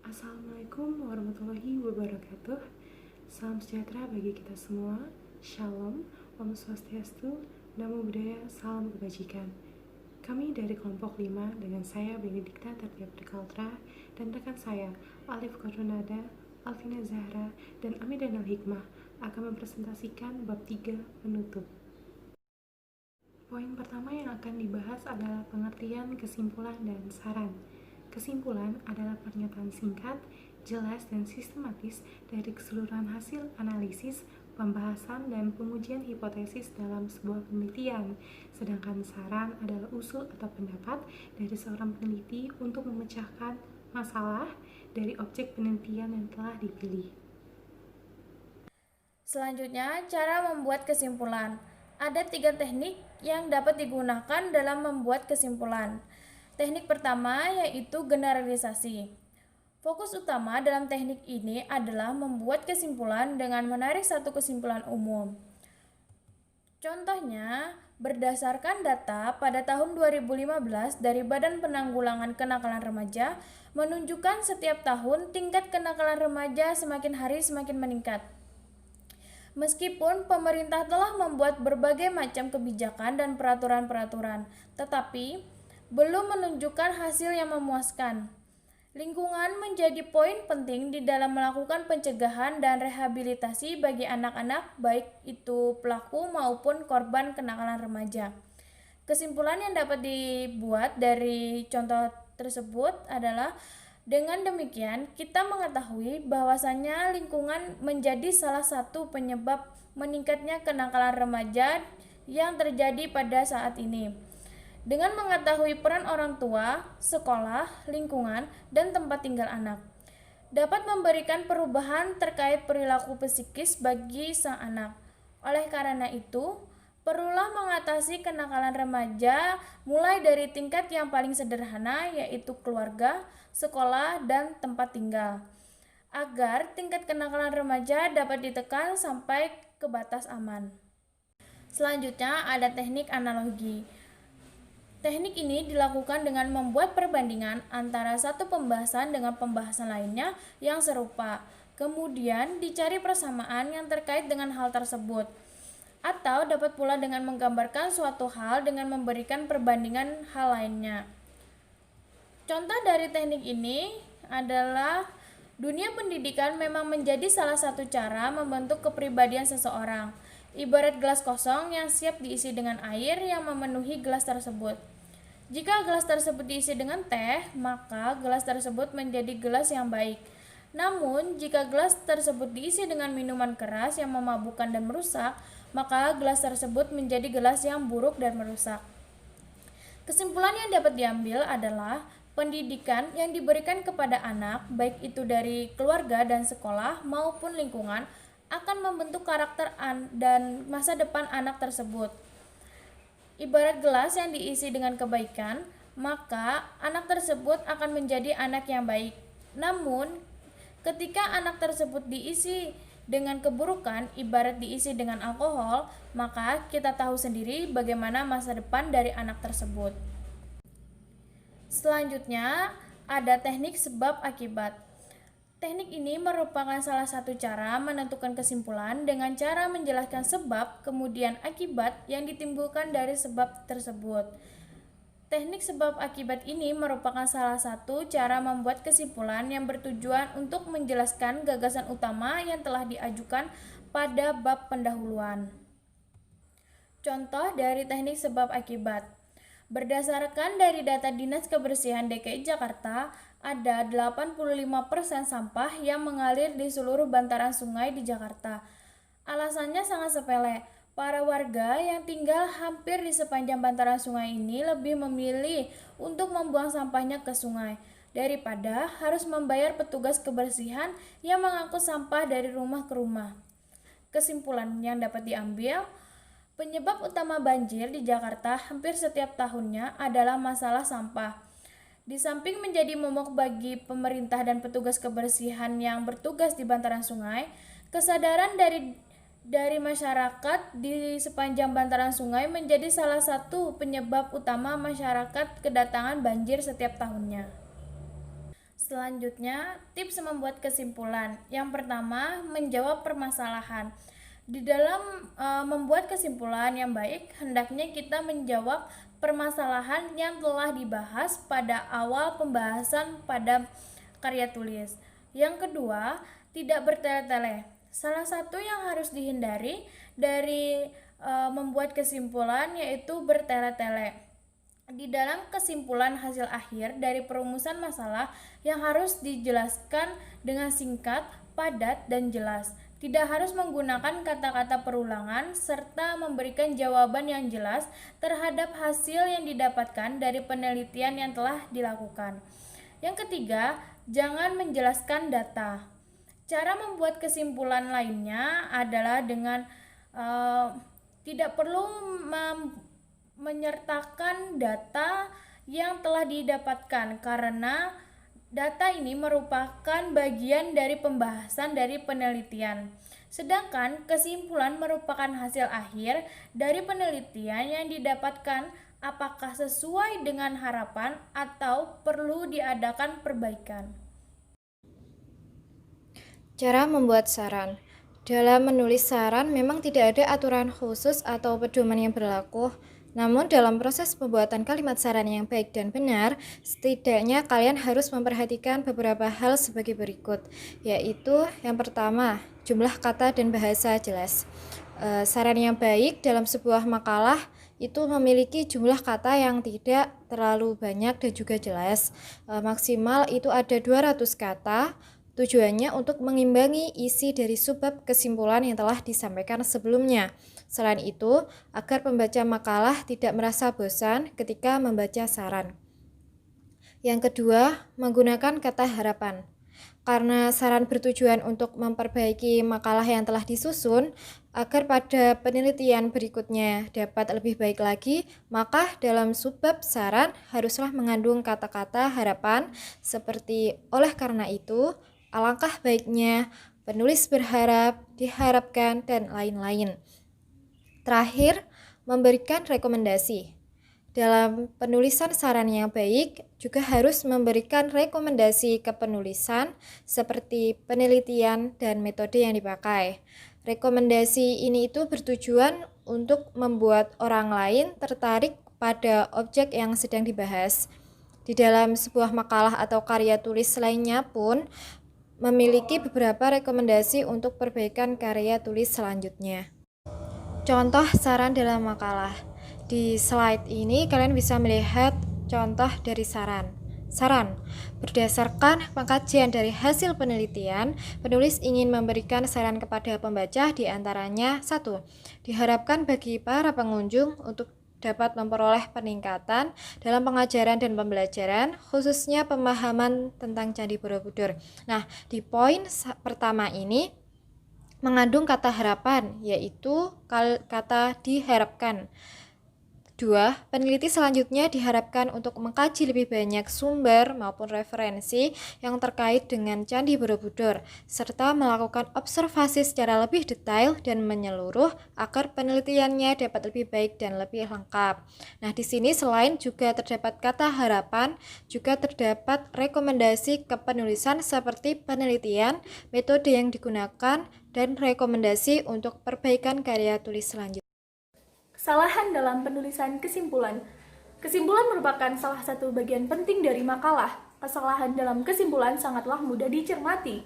Assalamualaikum warahmatullahi wabarakatuh. Salam sejahtera bagi kita semua. Shalom, Om Swastiastu, Namo Buddhaya, Salam Kebajikan. Kami dari kelompok 5 dengan saya Benedikta Tertiaprikaltra dan rekan saya Alif Korunada, Alvina Zahra, dan Amidanal Hikmah akan mempresentasikan bab 3 penutup. Poin pertama yang akan dibahas adalah pengertian, kesimpulan, dan saran. Kesimpulan adalah pernyataan singkat, jelas, dan sistematis dari keseluruhan hasil analisis, pembahasan, dan pengujian hipotesis dalam sebuah penelitian. Sedangkan saran adalah usul atau pendapat dari seorang peneliti untuk memecahkan masalah dari objek penelitian yang telah dipilih. Selanjutnya, cara membuat kesimpulan. Ada 3 teknik yang dapat digunakan dalam membuat kesimpulan. Teknik pertama yaitu generalisasi. Fokus utama dalam teknik ini adalah membuat kesimpulan dengan menarik satu kesimpulan umum. Contohnya, berdasarkan data pada tahun 2015 dari Badan Penanggulangan Kenakalan Remaja menunjukkan setiap tahun tingkat kenakalan remaja semakin hari semakin meningkat. Meskipun pemerintah telah membuat berbagai macam kebijakan dan peraturan-peraturan, tetapi belum menunjukkan hasil yang memuaskan. Lingkungan menjadi poin penting di dalam melakukan pencegahan dan rehabilitasi bagi anak-anak, baik itu pelaku maupun korban kenakalan remaja. Kesimpulan yang dapat dibuat dari contoh tersebut adalah dengan demikian, kita mengetahui bahwasannya lingkungan menjadi salah satu penyebab meningkatnya kenakalan remaja yang terjadi pada saat ini. Dengan mengetahui peran orang tua, sekolah, lingkungan, dan tempat tinggal anak, dapat memberikan perubahan terkait perilaku psikis bagi sang anak. Oleh karena itu, perlulah mengatasi kenakalan remaja mulai dari tingkat yang paling sederhana yaitu keluarga, sekolah, dan tempat tinggal, agar tingkat kenakalan remaja dapat ditekan sampai ke batas aman. Selanjutnya ada teknik analogi. Teknik ini dilakukan dengan membuat perbandingan antara satu pembahasan dengan pembahasan lainnya yang serupa. Kemudian dicari persamaan yang terkait dengan hal tersebut. Atau dapat pula dengan menggambarkan suatu hal dengan memberikan perbandingan hal lainnya. Contoh dari teknik ini adalah dunia pendidikan memang menjadi salah satu cara membentuk kepribadian seseorang. Ibarat gelas kosong yang siap diisi dengan air yang memenuhi gelas tersebut. Jika gelas tersebut diisi dengan teh, maka gelas tersebut menjadi gelas yang baik. Namun, jika gelas tersebut diisi dengan minuman keras yang memabukkan dan merusak, maka gelas tersebut menjadi gelas yang buruk dan merusak. Kesimpulan yang dapat diambil adalah pendidikan yang diberikan kepada anak, baik itu dari keluarga dan sekolah maupun lingkungan, akan membentuk karakter dan masa depan anak tersebut. Ibarat gelas yang diisi dengan kebaikan, maka anak tersebut akan menjadi anak yang baik. Namun, ketika anak tersebut diisi dengan keburukan, ibarat diisi dengan alkohol, maka kita tahu sendiri bagaimana masa depan dari anak tersebut. Selanjutnya, ada teknik sebab akibat. Teknik ini merupakan salah satu cara menentukan kesimpulan dengan cara menjelaskan sebab kemudian akibat yang ditimbulkan dari sebab tersebut. Teknik sebab akibat ini merupakan salah satu cara membuat kesimpulan yang bertujuan untuk menjelaskan gagasan utama yang telah diajukan pada bab pendahuluan. Contoh dari teknik sebab akibat. Berdasarkan dari data Dinas Kebersihan DKI Jakarta, ada 85% sampah yang mengalir di seluruh bantaran sungai di Jakarta. Alasannya sangat sepele. Para warga yang tinggal hampir di sepanjang bantaran sungai ini lebih memilih untuk membuang sampahnya ke sungai daripada harus membayar petugas kebersihan yang mengangkut sampah dari rumah ke rumah. Kesimpulan yang dapat diambil, penyebab utama banjir di Jakarta hampir setiap tahunnya adalah masalah sampah. Di samping menjadi momok bagi pemerintah dan petugas kebersihan yang bertugas di bantaran sungai, kesadaran dari masyarakat di sepanjang bantaran sungai menjadi salah satu penyebab utama masyarakat kedatangan banjir setiap tahunnya. Selanjutnya, tips membuat kesimpulan. Yang pertama, menjawab permasalahan. Di dalam membuat kesimpulan yang baik, hendaknya kita menjawab permasalahan yang telah dibahas pada awal pembahasan pada karya tulis. Yang kedua, tidak bertele-tele. Salah satu yang harus dihindari dari membuat kesimpulan yaitu bertele-tele. Di dalam kesimpulan hasil akhir dari perumusan masalah yang harus dijelaskan dengan singkat, padat, dan jelas. Tidak harus menggunakan kata-kata perulangan serta memberikan jawaban yang jelas terhadap hasil yang didapatkan dari penelitian yang telah dilakukan. Yang ketiga, jangan menjelaskan data. Cara membuat kesimpulan lainnya adalah dengan tidak perlu menyertakan data yang telah didapatkan karena data ini merupakan bagian dari pembahasan dari penelitian. Sedangkan kesimpulan merupakan hasil akhir dari penelitian yang didapatkan apakah sesuai dengan harapan atau perlu diadakan perbaikan. Cara membuat saran. Dalam menulis saran memang tidak ada aturan khusus atau pedoman yang berlaku. Namun dalam proses pembuatan kalimat saran yang baik dan benar, setidaknya kalian harus memperhatikan beberapa hal sebagai berikut, yaitu yang pertama, jumlah kata dan bahasa jelas. Saran yang baik dalam sebuah makalah itu memiliki jumlah kata yang tidak terlalu banyak dan juga jelas. Maksimal itu ada 200 kata. Tujuannya untuk mengimbangi isi dari subbab kesimpulan yang telah disampaikan sebelumnya. Selain itu, agar pembaca makalah tidak merasa bosan ketika membaca saran. Yang kedua, menggunakan kata harapan. Karena saran bertujuan untuk memperbaiki makalah yang telah disusun, agar pada penelitian berikutnya dapat lebih baik lagi, maka dalam subbab saran haruslah mengandung kata-kata harapan seperti oleh karena itu, alangkah baiknya, penulis berharap, diharapkan, dan lain-lain. Terakhir, memberikan rekomendasi. Dalam penulisan saran yang baik, juga harus memberikan rekomendasi ke penulisan seperti penelitian dan metode yang dipakai. Rekomendasi ini itu bertujuan untuk membuat orang lain tertarik pada objek yang sedang dibahas. Di dalam sebuah makalah atau karya tulis lainnya pun, memiliki beberapa rekomendasi untuk perbaikan karya tulis selanjutnya. Contoh saran dalam makalah. Di slide ini kalian bisa melihat contoh dari saran. Saran, berdasarkan pengkajian dari hasil penelitian, penulis ingin memberikan saran kepada pembaca di antaranya 1. Diharapkan bagi para pengunjung untuk dapat memperoleh peningkatan dalam pengajaran dan pembelajaran, khususnya pemahaman tentang Candi Borobudur. Nah, di poin pertama ini mengandung kata harapan, yaitu kata diharapkan. 2. Peneliti selanjutnya diharapkan untuk mengkaji lebih banyak sumber maupun referensi yang terkait dengan Candi Borobudur, serta melakukan observasi secara lebih detail dan menyeluruh agar penelitiannya dapat lebih baik dan lebih lengkap. Nah, di sini selain juga terdapat kata harapan, juga terdapat rekomendasi kepenulisan seperti penelitian, metode yang digunakan, dan rekomendasi untuk perbaikan karya tulis selanjutnya. Kesalahan dalam penulisan kesimpulan. Kesimpulan merupakan salah satu bagian penting dari makalah. Kesalahan dalam kesimpulan sangatlah mudah dicermati.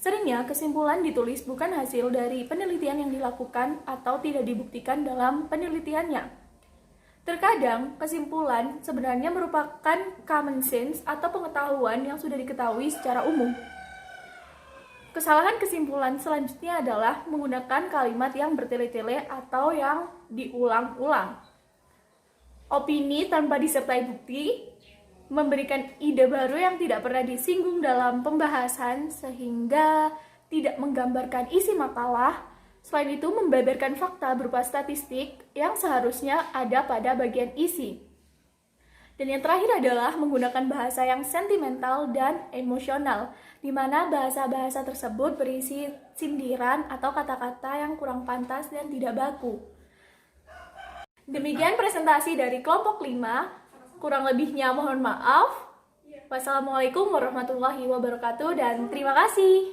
Seringnya kesimpulan ditulis bukan hasil dari penelitian yang dilakukan atau tidak dibuktikan dalam penelitiannya. Terkadang kesimpulan sebenarnya merupakan common sense atau pengetahuan yang sudah diketahui secara umum. Kesalahan kesimpulan selanjutnya adalah menggunakan kalimat yang bertele-tele atau yang diulang-ulang. Opini tanpa disertai bukti, memberikan ide baru yang tidak pernah disinggung dalam pembahasan sehingga tidak menggambarkan isi makalah. Selain itu, membeberkan fakta berupa statistik yang seharusnya ada pada bagian isi. Dan yang terakhir adalah menggunakan bahasa yang sentimental dan emosional, di mana bahasa-bahasa tersebut berisi sindiran atau kata-kata yang kurang pantas dan tidak baku. Demikian presentasi dari kelompok 5, kurang lebihnya mohon maaf. Wassalamualaikum warahmatullahi wabarakatuh dan terima kasih.